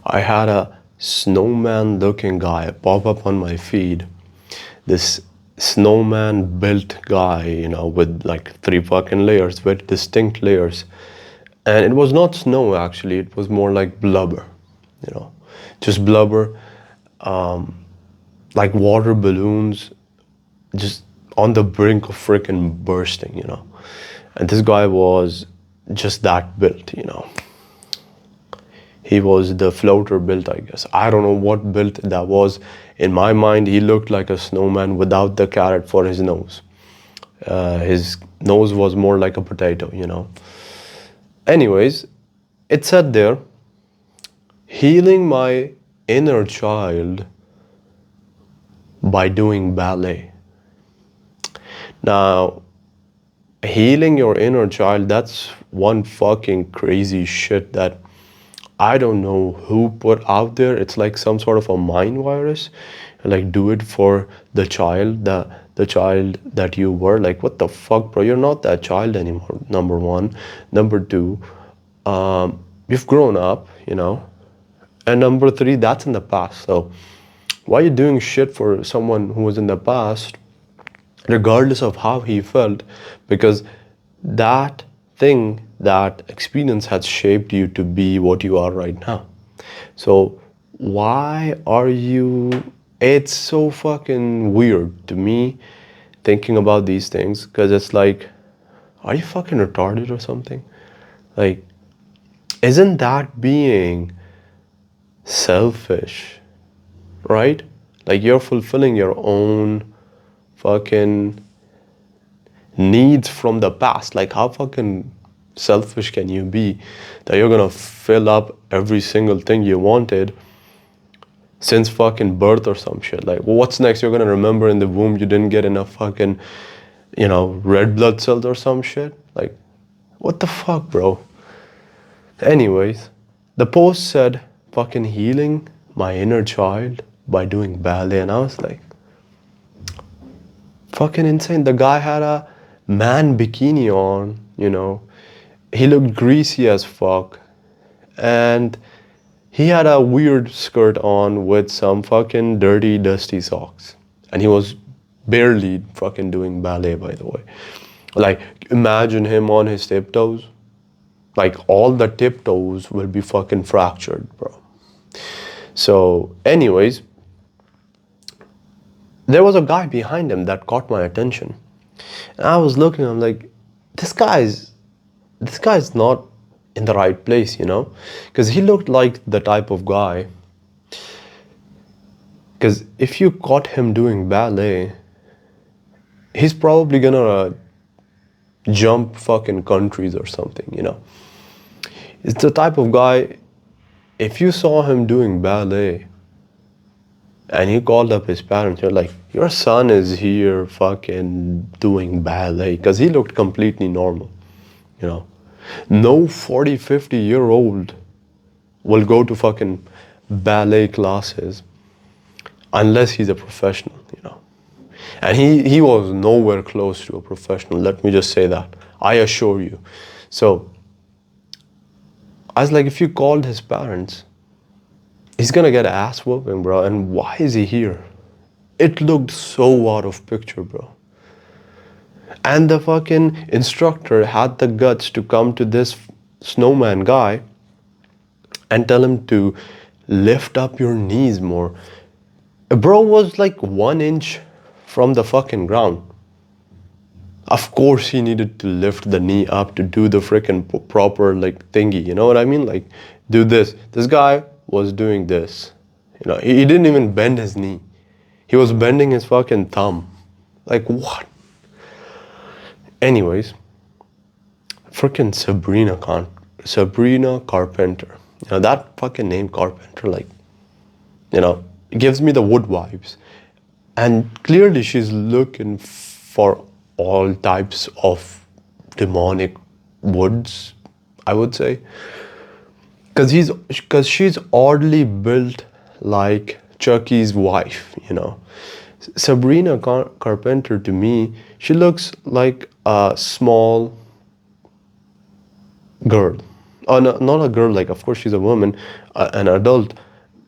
I had a snowman looking guy pop up on my feed. This snowman built guy, you know, with like 3 fucking layers, very distinct layers. And it was not snow actually, it was more like blubber, you know, just blubber, like water balloons, just on the brink of freaking bursting, you know. And this guy was just that built, you know. He was the floater built, I guess. I don't know what built that was. In my mind, he looked like a snowman without the carrot for his nose. His nose was more like a potato, you know. Anyways, it said there, healing my inner child by doing ballet. Now, healing your inner child, that's one fucking crazy shit that I don't know who put out there. It's like some sort of a mind virus. Like, do it for the child, the child that you were. Like, what the fuck, bro? You're not that child anymore, number one. Number two, you've grown up, you know. And number three, that's in the past. So why are you doing shit for someone who was in the past, regardless of how he felt? Because that thing, that experience has shaped you to be what you are right now. So why are you, it's so fucking weird to me thinking about these things, because it's like, are you fucking retarded or something? Like, isn't that being selfish, right? Like, you're fulfilling your own fucking needs from the past. Like, how fucking selfish can you be that you're gonna fill up every single thing you wanted since fucking birth or some shit? Like, well, what's next? You're gonna remember in the womb you didn't get enough fucking, you know, red blood cells or some shit? Like, what the fuck, bro? Anyways, the post said fucking healing my inner child by doing ballet, and I was like, fucking insane. The guy had a man bikini on, you know. He looked greasy as fuck. And he had a weird skirt on with some fucking dirty, dusty socks. And he was barely fucking doing ballet, by the way. Like, imagine him on his tiptoes. Like, all the tiptoes will be fucking fractured, bro. So, anyways, there was a guy behind him that caught my attention. And I was looking, I'm like, this guy's not in the right place, you know? Because he looked like the type of guy. Because if you caught him doing ballet, he's probably gonna jump fucking countries or something, you know? It's the type of guy, if you saw him doing ballet and he called up his parents, you're like, your son is here fucking doing ballet. Because he looked completely normal, you know? No 40, 50-year-old will go to fucking ballet classes unless he's a professional, you know. And he was nowhere close to a professional, let me just say that. I assure you. So, I was like, if you called his parents, he's gonna get ass whooping, bro. And why is he here? It looked so out of picture, bro. And the fucking instructor had the guts to come to this snowman guy and tell him to lift up your knees more. Bro was like 1 inch from the fucking ground. Of course he needed to lift the knee up to do the freaking proper like thingy, you know what I mean? Like, do this. This guy was doing this. You know, he didn't even bend his knee. He was bending his fucking thumb. Like, what? Anyways, freaking Sabrina Carpenter. You know, that fucking name Carpenter, like, you know, it gives me the wood vibes. And clearly she's looking for all types of demonic woods, I would say. Because she's oddly built like Chucky's wife, you know. Sabrina Carpenter, to me, she looks like a small girl. Oh, no, not a girl, like, of course she's a woman, an adult,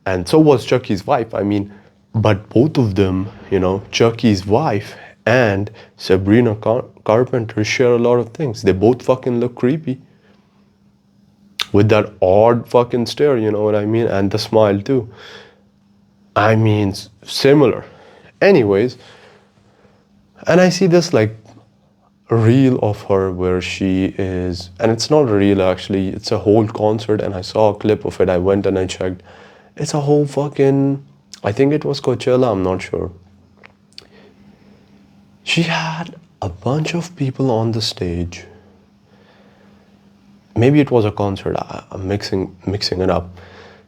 and so was Chucky's wife. I mean, but both of them, you know, Chucky's wife and Sabrina Carpenter share a lot of things. They both fucking look creepy with that odd fucking stare, you know what I mean? And the smile too. I mean, similar. Anyways, and I see this like reel of her where she is, and it's not a reel actually, it's a whole concert, and I saw a clip of it. I went and I checked. It's a whole fucking, I think it was Coachella, I'm not sure. She had a bunch of people on the stage. Maybe it was a concert. I'm mixing it up,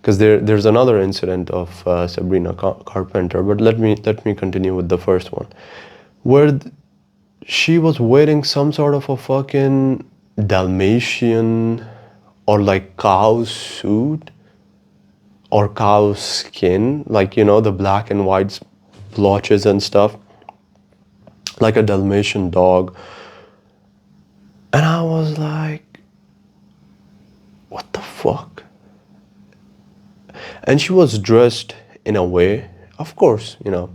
because there's another incident of Sabrina Carpenter. But let me continue with the first one, where she was wearing some sort of a fucking Dalmatian or like cow suit or cow skin, like, you know, the black and white blotches and stuff, like a Dalmatian dog. And I was like, what the fuck? And she was dressed in a way, of course, you know,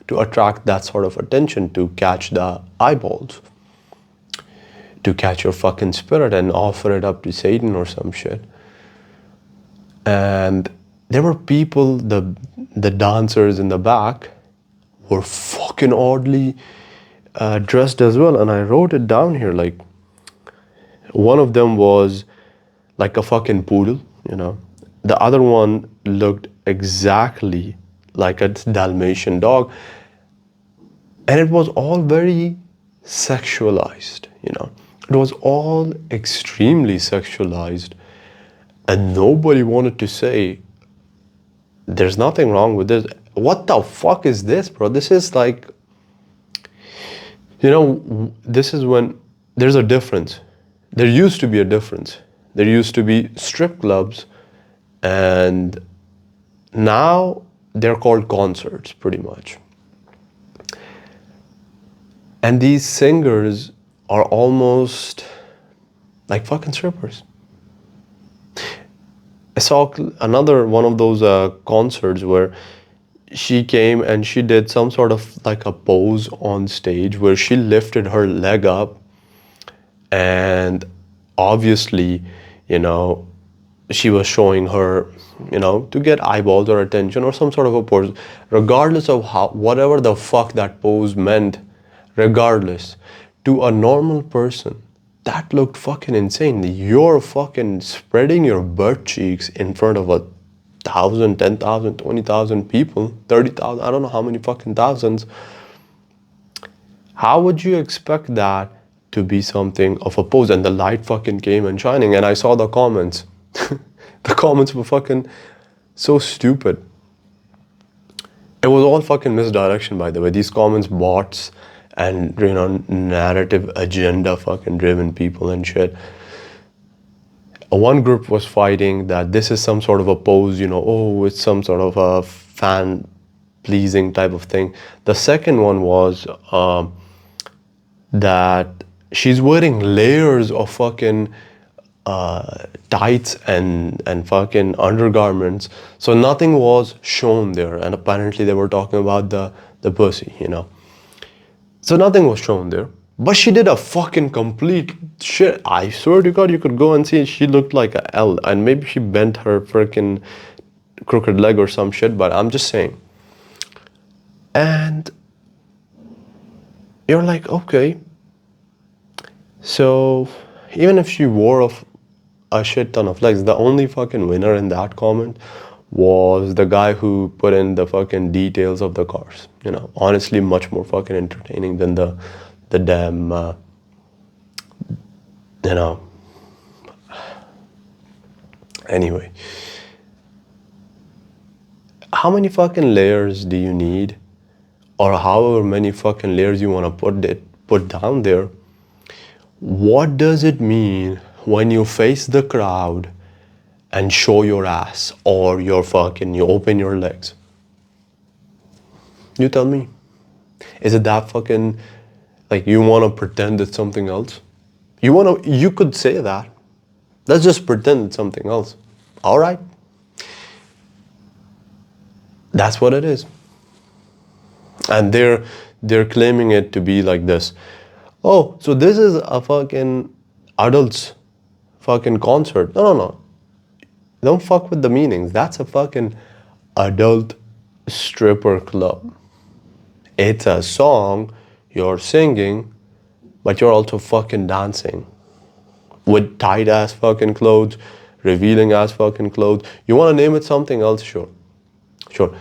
to attract that sort of attention, to catch the eyeballs, to catch your fucking spirit and offer it up to Satan or some shit. And there were people, the dancers in the back were fucking oddly dressed as well. And I wrote it down here, like, one of them was like a fucking poodle, you know. The other one looked exactly like a Dalmatian dog. And it was all very sexualized, you know. It was all extremely sexualized. And nobody wanted to say, there's nothing wrong with this. What the fuck is this, bro? This is like, you know, this is when there's a difference. There used to be a difference. There used to be strip clubs, and now they're called concerts, pretty much. And these singers are almost like fucking strippers. I saw another one of those concerts where she came and she did some sort of like a pose on stage where she lifted her leg up, and obviously, you know, she was showing her, you know, to get eyeballs or attention or some sort of a pose, regardless of how, whatever the fuck that pose meant, regardless, to a normal person, that looked fucking insane. You're fucking spreading your butt cheeks in front of 1,000, 10,000, 20,000 people, 30,000, I don't know how many fucking thousands. How would you expect that to be something of a pose? And the light fucking came and shining, and I saw the comments. The comments were fucking so stupid. It was all fucking misdirection, by the way. These comments, bots, and, you know, narrative agenda fucking driven people and shit. One group was fighting that this is some sort of a pose, you know, oh, it's some sort of a fan pleasing type of thing. The second one was that she's wearing layers of fucking tights and fucking undergarments, so nothing was shown there. And apparently they were talking about the pussy, you know. So nothing was shown there. But she did a fucking complete shit. I swear to God, you could go and see it. She looked like a L. And maybe she bent her freaking crooked leg or some shit, but I'm just saying. And you're like, okay. So even if she wore a shit ton of legs, the only fucking winner in that comment was the guy who put in the fucking details of the cars. You know, honestly, much more fucking entertaining than the damn, you know. Anyway, how many fucking layers do you need, or however many fucking layers you want to put down there? What does it mean when you face the crowd and show your ass, or you open your legs? You tell me. Is it that fucking, like, you want to pretend it's something else? You could say that. Let's just pretend it's something else. All right. That's what it is. And they're claiming it to be like this. Oh, so this is a fucking adults fucking concert. No, no, no. Don't fuck with the meanings. That's a fucking adult stripper club. It's a song, you're singing, but you're also fucking dancing. With tight ass fucking clothes, revealing ass fucking clothes. You wanna name it something else? Sure. Sure.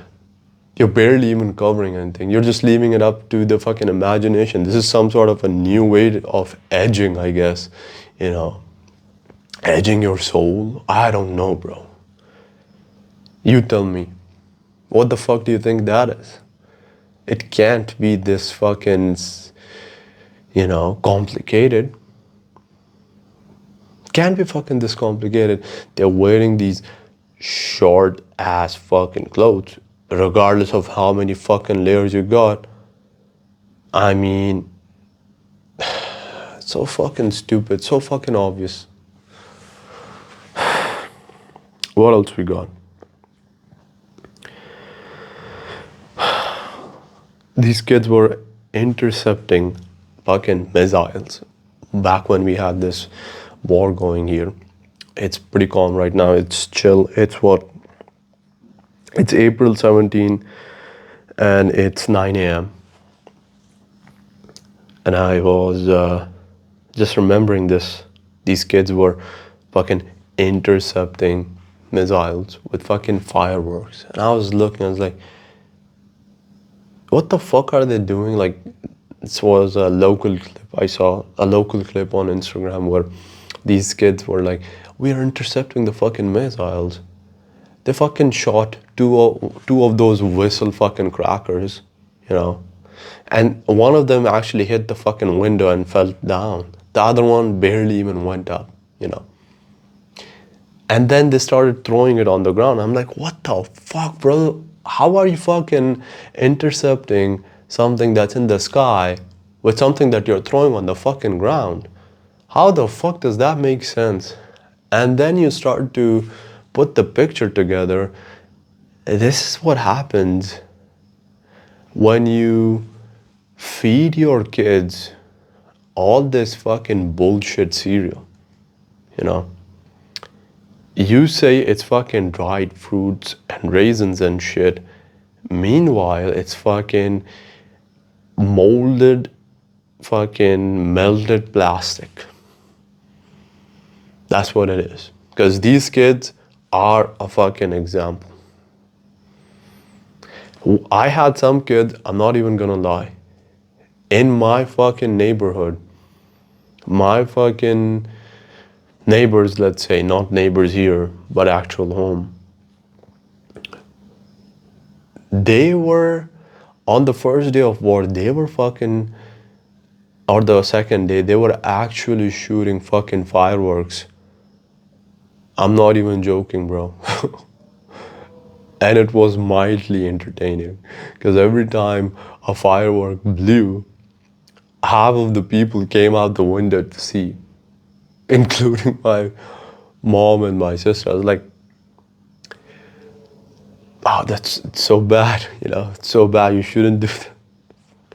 You're barely even covering anything. You're just leaving it up to the fucking imagination. This is some sort of a new way of edging, I guess. You know, edging your soul. I don't know, bro. You tell me. What the fuck do you think that is? It can't be this fucking, you know, complicated. Can't be fucking this complicated. They're wearing these short ass fucking clothes, regardless of how many fucking layers you got. I mean, so fucking stupid, so fucking obvious. What else we got? These kids were intercepting fucking missiles back when we had this war going here. It's pretty calm right now. It's chill. It's what? It's April 17 and it's 9 a.m. And I was just remembering this. These kids were fucking intercepting missiles with fucking fireworks. And I was looking, I was like, what the fuck are they doing? Like, this was a local clip. I saw a local clip on Instagram where these kids were like, we are intercepting the fucking missiles. They fucking shot two of those whistle fucking crackers, you know. And one of them actually hit the fucking window and fell down. The other one barely even went up, you know. And then they started throwing it on the ground. I'm like, what the fuck, bro? How are you fucking intercepting something that's in the sky with something that you're throwing on the fucking ground? How the fuck does that make sense? And then you start to put the picture together. This is what happens when you feed your kids all this fucking bullshit cereal, you know? You say it's fucking dried fruits and raisins and shit. Meanwhile, it's fucking molded, fucking melted plastic. That's what it is. Because these kids are a fucking example. I had some kids, I'm not even gonna lie, in my fucking neighborhood, my fucking neighbors, let's say, not neighbors here, but actual home. They were, on the first day of war, they were fucking, or the second day, they were actually shooting fucking fireworks. I'm not even joking, bro. And it was mildly entertaining. Because every time a firework blew, half of the people came out the window to see, including my mom and my sister. I was like, oh, that's so bad, you know, it's so bad, you shouldn't do that.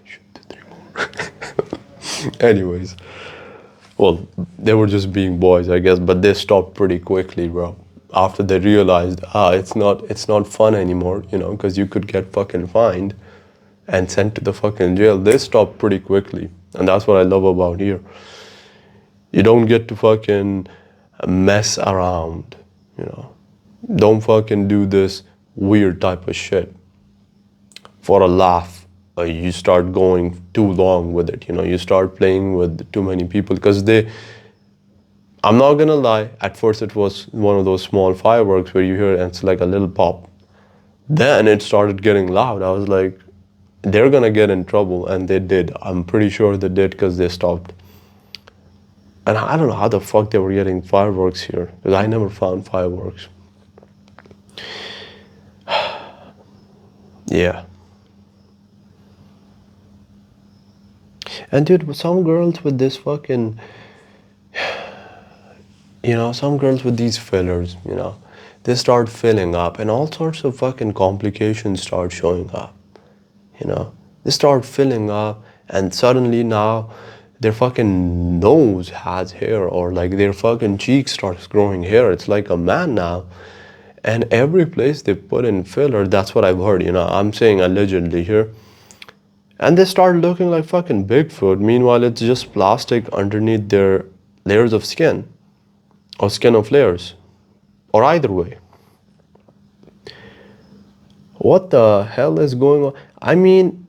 Shoot the 3 more. Anyways, well, they were just being boys, I guess, but they stopped pretty quickly, bro. After they realized, it's not fun anymore, you know, because you could get fucking fined and sent to the fucking jail. They stopped pretty quickly, and that's what I love about here. You don't get to fucking mess around, you know. Don't fucking do this weird type of shit for a laugh. You start going too long with it, you know. You start playing with too many people because I'm not gonna lie, at first it was one of those small fireworks where you hear and it's like a little pop. Then it started getting loud. I was like, they're gonna get in trouble, and they did. I'm pretty sure they did because they stopped. And I don't know how the fuck they were getting fireworks here, because I never found fireworks. Yeah. And dude, some girls with this fucking, some girls with these fillers, they start filling up and all sorts of fucking complications start showing up. They start filling up and suddenly now their fucking nose has hair, or like their fucking cheek starts growing hair. It's like a man now. And every place they put in filler, that's what I've heard, I'm saying allegedly here. And they start looking like fucking Bigfoot. Meanwhile, it's just plastic underneath their layers of skin, or skin of layers, or either way. What the hell is going on? I mean,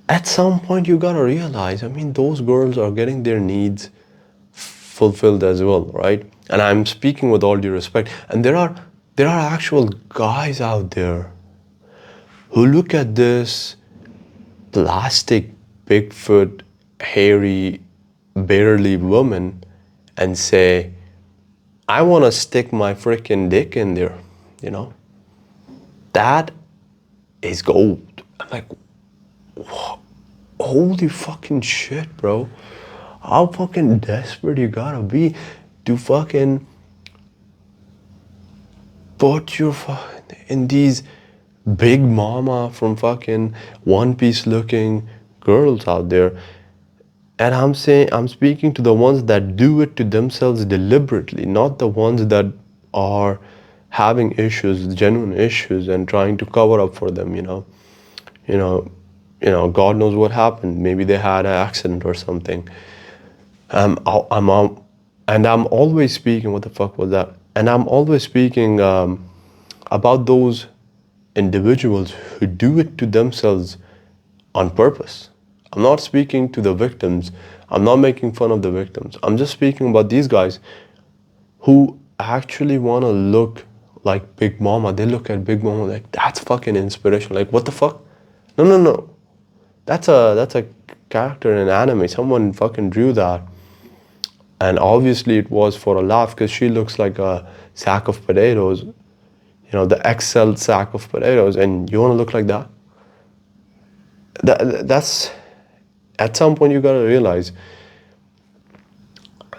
at some point you gotta realize, those girls are getting their needs fulfilled as well, right? And I'm speaking with all due respect. And there are actual guys out there who look at this plastic Bigfoot hairy barely woman and say, I want to stick my freaking dick in there, That is gold. I'm like, what? Holy fucking shit, bro. How fucking desperate you gotta be to fucking put your in these big mama from fucking One Piece looking girls out there. And I'm speaking to the ones that do it to themselves deliberately, not the ones that are having issues, genuine issues, and trying to cover up for them, God knows what happened. Maybe they had an accident or something. And I'm always speaking, what the fuck was that? And I'm always speaking about those individuals who do it to themselves on purpose. I'm not speaking to the victims. I'm not making fun of the victims. I'm just speaking about these guys who actually want to look like Big Mama. They look at Big Mama like, that's fucking inspiration. Like, what the fuck? No. That's a character in anime. Someone fucking drew that. And obviously it was for a laugh because she looks like a sack of potatoes. The XL sack of potatoes. And you want to look like that? That's... At some point you gotta realize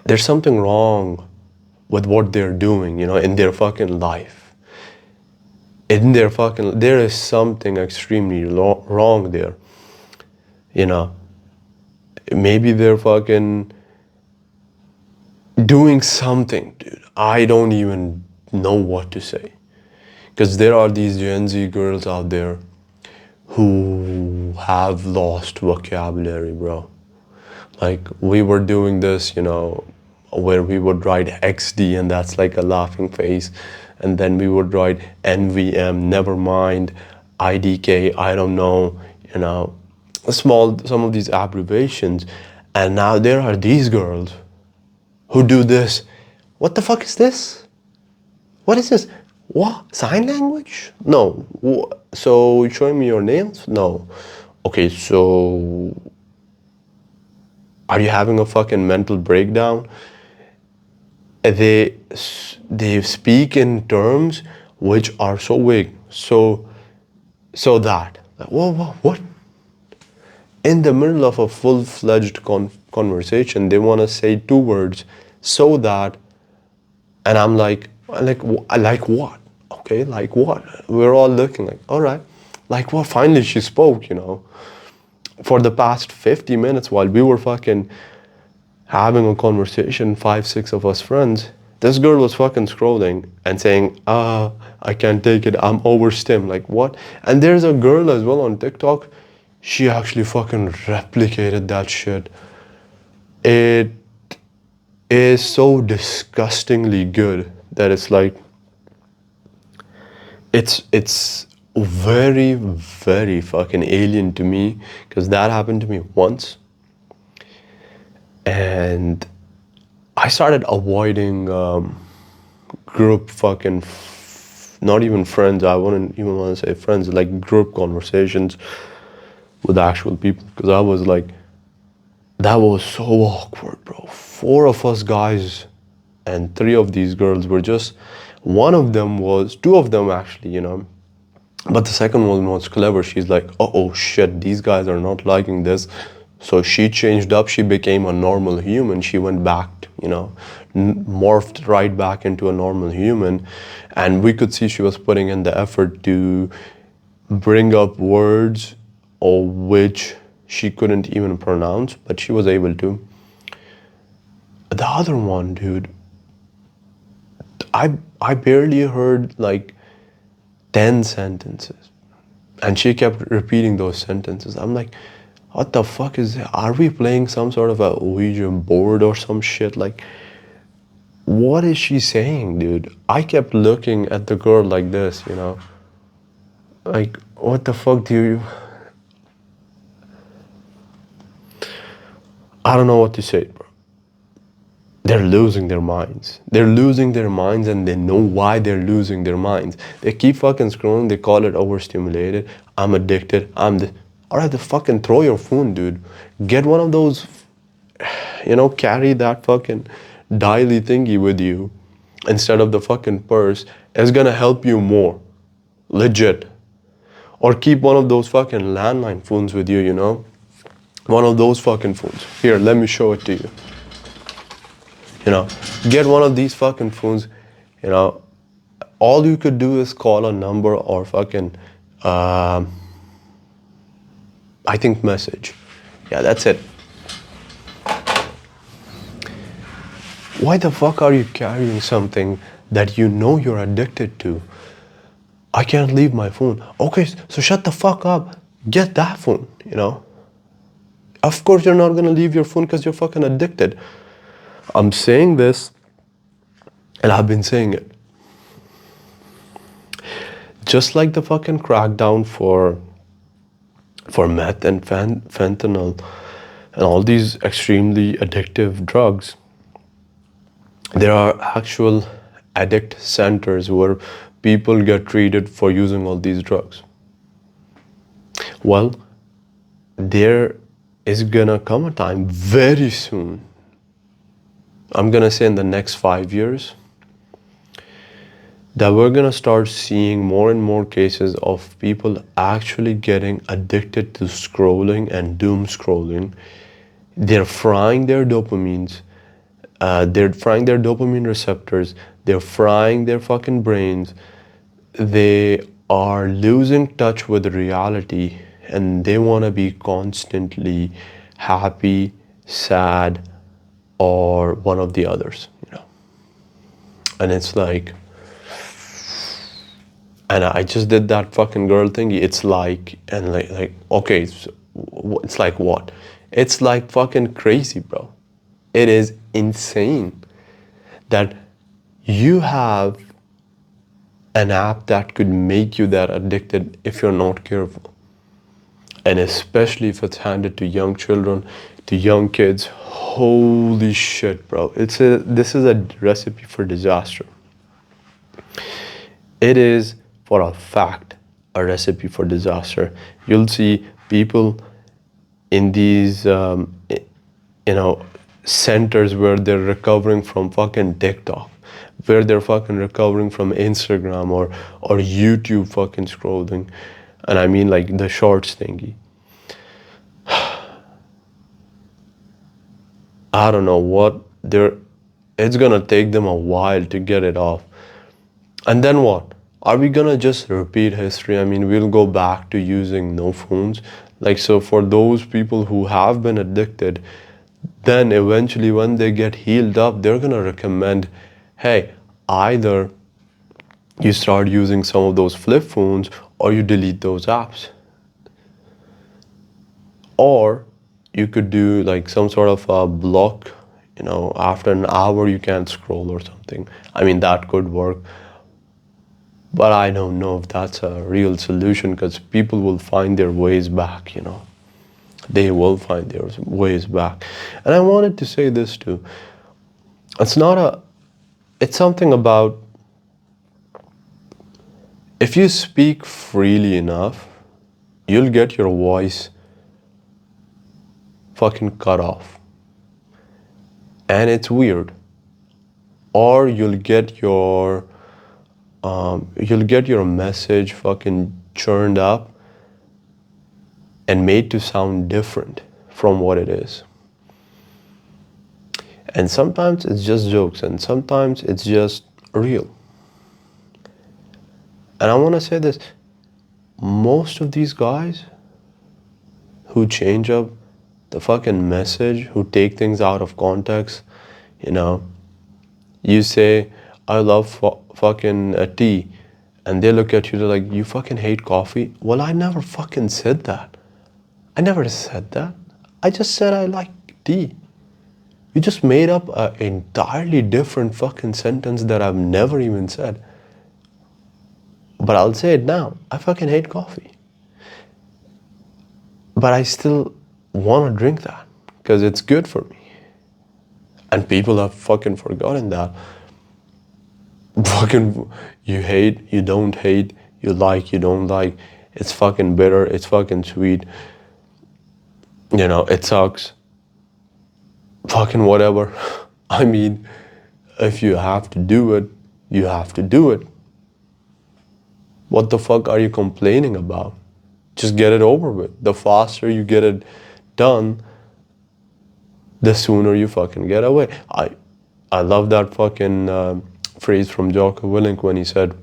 there's something wrong with what they're doing, in their fucking life. There is something extremely wrong there. Maybe they're fucking doing something, dude. I don't even know what to say. Because there are these Gen Z girls out there who have lost vocabulary, bro. Like, we were doing this, where we would write XD and that's like a laughing face. And then we would write NVM, never mind, IDK, I don't know, some of these abbreviations. And now there are these girls who do this. What the fuck is this? What is this? What? Sign language? No. So showing me your nails? No. Okay, so are you having a fucking mental breakdown? They speak in terms which are so vague. So that. What? In the middle of a full-fledged conversation, they want to say two words, so that, and I'm like what? Okay, like what? We're all looking like, all right, like what? Finally she spoke, For the past 50 minutes while we were fucking having a conversation, 5-6 of us friends, this girl was fucking scrolling and saying, I can't take it, I'm overstimmed. Like, what? And there's a girl as well on TikTok, she actually fucking replicated that shit. It is so disgustingly good that it's like, it's very, very fucking alien to me, because that happened to me once. And I started avoiding group fucking, not even friends, I wouldn't even want to say friends, like group conversations with actual people, because I was like, that was so awkward, bro. 4 of us guys and 3 of these girls were just, 2 of them actually, but the second one was clever. She's like, oh shit, these guys are not liking this, So she changed up, she became a normal human, she went back, morphed right back into a normal human. And we could see she was putting in the effort to bring up words of which she couldn't even pronounce, but she was able to. The other one, dude, I barely heard like 10 sentences, and she kept repeating those sentences. I'm like, what the fuck is that? Are we playing some sort of a Ouija board or some shit? Like, what is she saying, dude? I kept looking at the girl like this, like, what the fuck do you... I don't know what to say, bro. They're losing their minds. They're losing their minds, and they know why they're losing their minds. They keep fucking scrolling. They call it overstimulated. I'm addicted. All right, then fucking throw your phone, dude. Get one of those, carry that fucking dialy thingy with you instead of the fucking purse. It's gonna help you more. Legit. Or keep one of those fucking landline phones with you, One of those fucking phones. Here, let me show it to you. Get one of these fucking phones, all you could do is call a number or fucking, I think message. Yeah, that's it. Why the fuck are you carrying something that you know you're addicted to? I can't leave my phone. Okay, so shut the fuck up. Get that phone, Of course you're not gonna leave your phone because you're fucking addicted. I'm saying this, and I've been saying it. Just like the fucking crackdown for meth and fentanyl and all these extremely addictive drugs, there are actual addict centers where people get treated for using all these drugs. Well, there is gonna come a time very soon, I'm gonna say in the next 5 years, that we're gonna start seeing more and more cases of people actually getting addicted to scrolling and doom scrolling. They're frying their dopamines, they're frying their dopamine receptors, they're frying their fucking brains, they are losing touch with reality, and they wanna be constantly happy, sad, or one of the others, And it's like, and I just did that fucking girl thingy. It's like, and like okay, so it's like what? It's like fucking crazy, bro. It is insane that you have an app that could make you that addicted if you're not careful. And especially if it's handed to young children, to young kids. Holy shit, bro. This is a recipe for disaster. It is, for a fact, a recipe for disaster. You'll see people in these, centers where they're recovering from fucking TikTok, where they're fucking recovering from Instagram or YouTube fucking scrolling. And I mean like the shorts thingy. I don't know what it's gonna take them a while to get it off. And then what? Are we gonna just repeat history? I mean, we'll go back to using no phones. Like, so for those people who have been addicted, then eventually when they get healed up, they're gonna recommend, hey, either you start using some of those flip phones or you delete those apps. Or you could do like some sort of a block, after an hour you can't scroll or something. I mean, that could work. But I don't know if that's a real solution, because people will find their ways back, They will find their ways back. And I wanted to say this too. It's something about, if you speak freely enough, you'll get your voice fucking cut off. And it's weird. Or you'll get your message fucking churned up and made to sound different from what it is. And sometimes it's just jokes, and sometimes it's just real. And I want to say this, most of these guys who change up the fucking message, who take things out of context, you know, you say, I love fucking tea, and they look at you, they're like, you fucking hate coffee? Well, I never fucking said that. I never said that. I just said I like tea. You just made up an entirely different fucking sentence that I've never even said. But I'll say it now. I fucking hate coffee. But I still want to drink that because it's good for me. And people have fucking forgotten that. Fucking, you hate, you don't hate, you like, you don't like. It's fucking bitter, it's fucking sweet. You know, it sucks. Fucking whatever. I mean, if you have to do it, you have to do it. What the fuck are you complaining about? Just get it over with. The faster you get it done, the sooner you fucking get away. I love that fucking phrase from Jocko Willink when he said,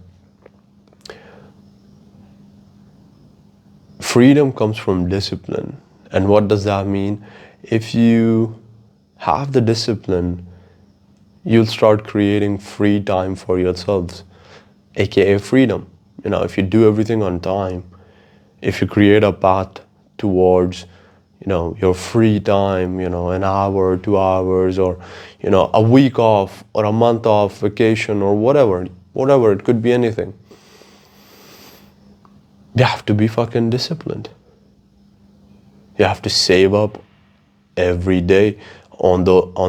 freedom comes from discipline. And what does that mean? If you have the discipline, you'll start creating free time for yourselves, aka freedom. You know, if you do everything on time, if you create a path towards, you know, your free time, you know, an hour, 2 hours, or, you know, a week off or a month off vacation or whatever, it could be anything. You have to be fucking disciplined. You have to save up every day on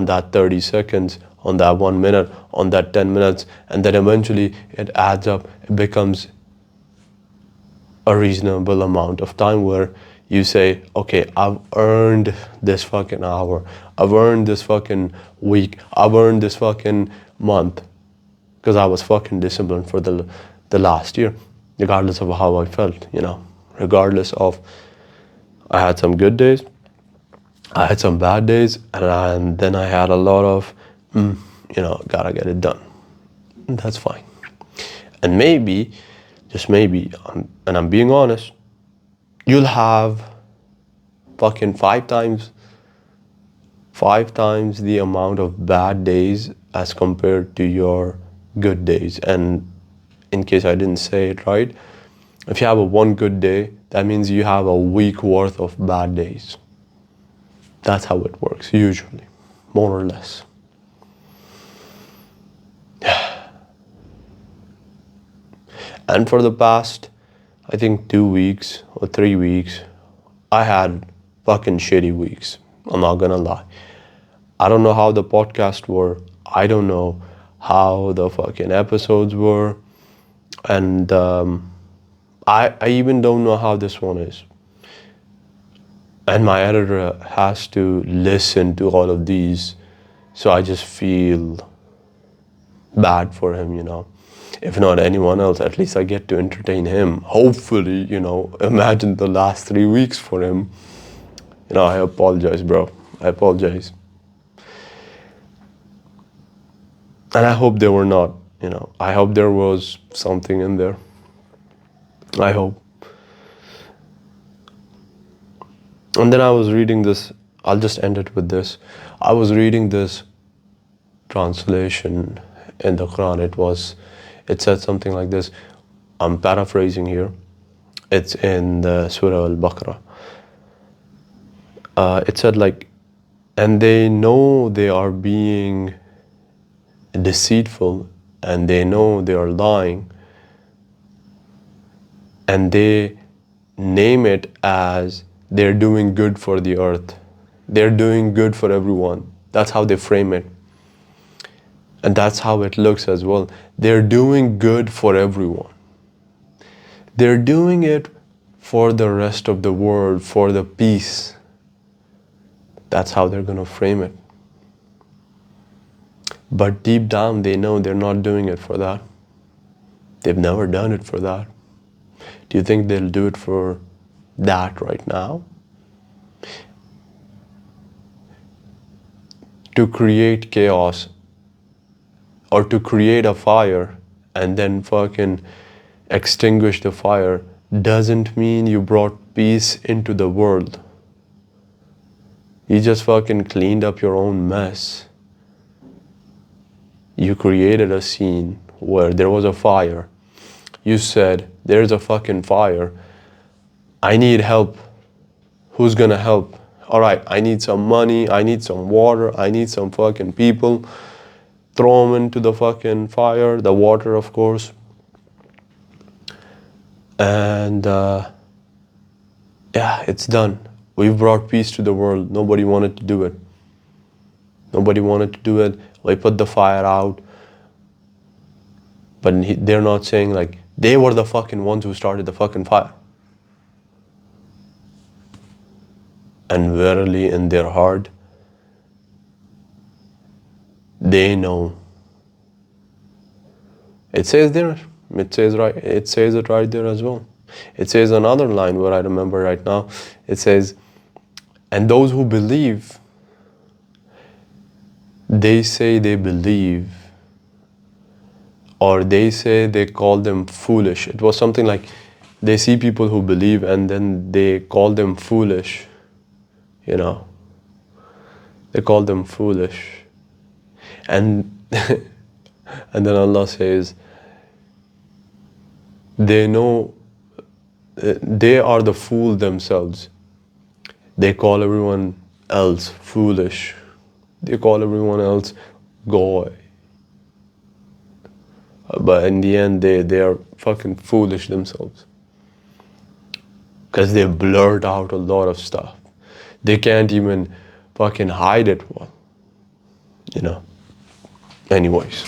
that 30 seconds, on that 1 minute, on that 10 minutes, and then eventually it adds up. It becomes a reasonable amount of time where you say, okay, I've earned this fucking hour, I've earned this fucking week, I've earned this fucking month, because I was fucking disciplined for the last year, regardless of how I felt, you know, regardless of, I had some good days, I had some bad days, and then I had a lot of, you know, gotta get it done. That's fine. And maybe, just maybe, and I'm being honest, you'll have fucking five times the amount of bad days as compared to your good days. And in case I didn't say it right, if you have a one good day, that means you have a week worth of bad days. That's how it works, usually, more or less. And for the past, I think 2 weeks or 3 weeks, I had fucking shitty weeks. I'm not gonna lie. I don't know how the podcasts were. I don't know how the fucking episodes were. And I even don't know how this one is. And my editor has to listen to all of these. So I just feel bad for him, you know. If not anyone else, at least I get to entertain him. Hopefully, you know, imagine the last 3 weeks for him. You know, I apologize, bro. I apologize. And I hope they were not, you know, I hope there was something in there. I hope. And then I was reading this, I'll just end it with this. I was reading this translation in the Quran. It said something like this. I'm paraphrasing here. It's in the Surah Al-Baqarah. It said like, and they know they are being deceitful, and they know they are lying, and they name it as they're doing good for the earth. They're doing good for everyone. That's how they frame it. And that's how it looks as well. They're doing good for everyone. They're doing it for the rest of the world, for the peace. That's how they're gonna frame it. But deep down, they know they're not doing it for that. They've never done it for that. Do you think they'll do it for that right now? to create chaos or to create a fire and then fucking extinguish the fire doesn't mean you brought peace into the world. You just fucking cleaned up your own mess. You created a scene where there was a fire. You said, there's a fucking fire. I need help. Who's gonna help? All right, I need some money, I need some water, I need some fucking people. Throw them into the fucking fire, the water, of course. And yeah, it's done. We've brought peace to the world. Nobody wanted to do it. Nobody wanted to do it. We put the fire out. But they're not saying like, they were the fucking ones who started the fucking fire. And verily in their heart, they know. It says there, it says it right there as well. It says another line where I remember right now, it says, and those who believe, they say they believe, or they say they call them foolish. It was something like, they see people who believe and then they call them foolish. You know, they call them foolish. And and then Allah says, they know, they are the fool themselves. They call everyone else foolish. They call everyone else goy. But in the end, they are fucking foolish themselves. Because they blurt out a lot of stuff. They can't even fucking hide it well. You know. Anyways.